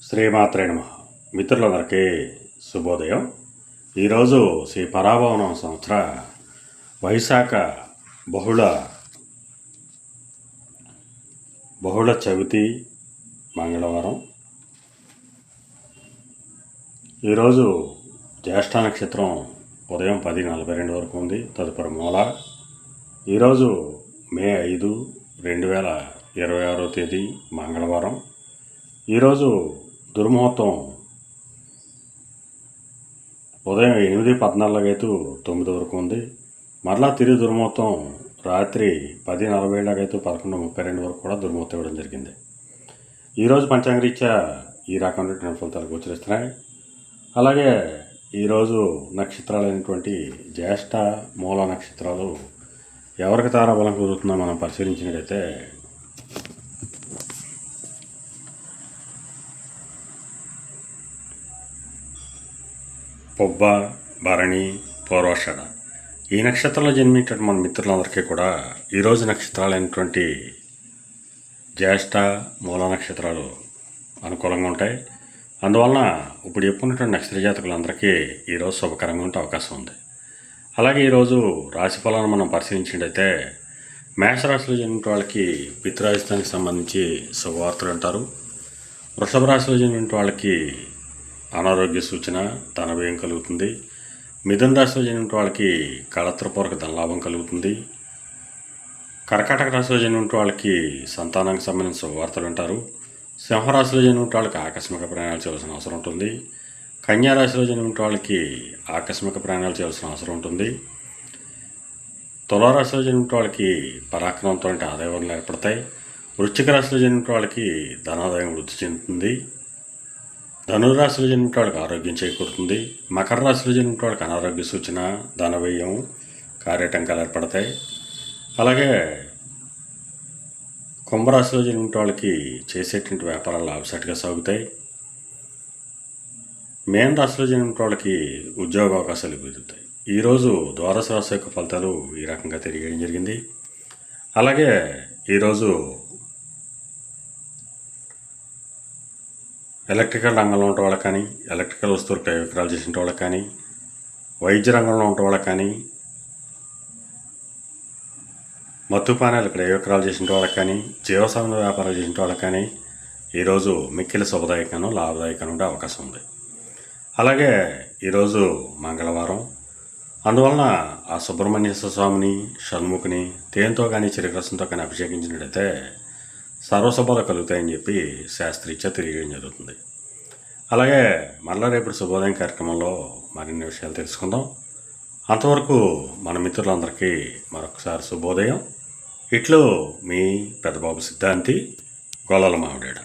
శ్రీమాత్రే నమః. మిత్రులందరికీ శుభోదయం. ఈరోజు శ్రీ పరాభవనం సంవత్సర వైశాఖ బహుళ చవితి మంగళవారం. ఈరోజు జ్యేష్ఠ నక్షత్రం ఉదయం 10:42 వరకు ఉంది. తదుపరి మూల. ఈరోజు మే 5, 2026 తేదీ మంగళవారం. ఈరోజు దుర్ముహూర్తం ఉదయం 8:14 9 వరకు ఉంది. మరలా తిరిగి దుర్ముహూర్తం రాత్రి 10:40 11:32 వరకు కూడా దుర్ముహూర్తం ఇవ్వడం జరిగింది. ఈరోజు పంచాంగరీత్యా ఈ రకమైనటువంటి ఫలితాలు గోచరిస్తున్నాయి. అలాగే ఈరోజు నక్షత్రాలైనటువంటి జ్యేష్ఠ, మూల నక్షత్రాలు ఎవరికి తారాబలం కుదురుతుందో మనం పరిశీలించినట్లయితే పొబ్బ, భరణి, పూర్వాషాఢ ఈ నక్షత్రంలో జన్మించిన మన మిత్రులందరికీ కూడా ఈరోజు నక్షత్రాలైనటువంటి జ్యేష్ఠ, మూల నక్షత్రాలు అనుకూలంగా ఉంటాయి. అందువలన ఇప్పుడు చెప్పుకున్నటువంటి నక్షత్ర జాతకులందరికీ ఈరోజు శుభకరంగా ఉండే అవకాశం ఉంది. అలాగే ఈరోజు రాశి ఫలాలను మనం పరిశీలించినట్లయితే మేషరాశిలో జన్మించిన వాళ్ళకి పితృరాజధానికి సంబంధించి శుభవార్తలు అంటారు. వృషభ రాశిలో జన్మించిన వాళ్ళకి అనారోగ్య సూచన, ధన వ్యయం కలుగుతుంది. మిథున రాశిలో జన్మించిన వాళ్ళకి కళత్రపూర్వక ధనలాభం కలుగుతుంది. కర్కాటక రాశిలో జన్మించిన వాళ్ళకి సంతానానికి సంబంధించిన శుభవార్తలు అంటారు. సింహరాశిలో జన్మించిన వాళ్ళకి ఆకస్మిక ప్రయాణాలు చేయాల్సిన అవసరం ఉంటుంది. కన్యా రాశిలో జన్మించిన వాళ్ళకి ఆకస్మిక ప్రయాణాలు చేయాల్సిన అవసరం ఉంటుంది. తులారాశిలో జన్మించిన వాళ్ళకి పరాక్రమంతో ఆదాయ వనరులు ఏర్పడతాయి. వృశ్చిక రాశిలో జన్మించిన వాళ్ళకి ధనాదాయం వృద్ధి చెందుతుంది. ధనురాశిలో జన్మించిన వాళ్ళకి ఆరోగ్యం చేకూరుతుంది. మకర రాశిలో జన్మించిన వాళ్ళకి అనారోగ్య సూచన, ధన వ్యయం, కార్యటంకాలు ఏర్పడతాయి. అలాగే కుంభరాశిలో జన్మించిన వాళ్ళకి చేసేటువంటి వ్యాపారాలు లాభసాటిగా సాగుతాయి. మేన రాశిలో జన్మించిన వాళ్ళకి ఉద్యోగ అవకాశాలు పెరుగుతాయి. ఈరోజు ద్వాదశ రాశి యొక్క ఫలితాలు ఈ రకంగా తెలియజేయడం జరిగింది. అలాగే ఈరోజు ఎలక్ట్రికల్ రంగంలో ఉండే వాళ్ళకి కానీ, ఎలక్ట్రికల్ వస్తువులు క్రయ విక్రయాలు చేసిన వాళ్ళకి కానీ, వైద్య రంగంలో ఉండే వాళ్ళకి కానీ, మత్తుపానాలు క్రయ విక్రయాలు చేసిన వాళ్ళకి కానీ, జీవసామాన్య వ్యాపారాలు చేసిన వాళ్ళకి కానీ ఈరోజు మిక్కిలి శుభదాయకంగా లాభదాయకంగా ఉండే అవకాశం ఉంది. అలాగే ఈరోజు మంగళవారం. అందువలన ఆ సుబ్రహ్మణ్యేశ్వర స్వామిని, షణ్ముఖిని తేనెతో కానీ చిరకరసంతో కానీ అభిషేకించినట్లయితే సర్వశుభాలు కలుగుతాయని చెప్పి శాస్త్రీత్యా తెలియజేయడం జరుగుతుంది. అలాగే మరలా రేపు శుభోదయం కార్యక్రమంలో మరిన్ని విషయాలు తెలుసుకుందాం. అంతవరకు మన మిత్రులందరికీ మరొకసారి శుభోదయం. ఇట్లు మీ పెద్దబాబు సిద్ధాంతి, గొల్లల మామిడాడ.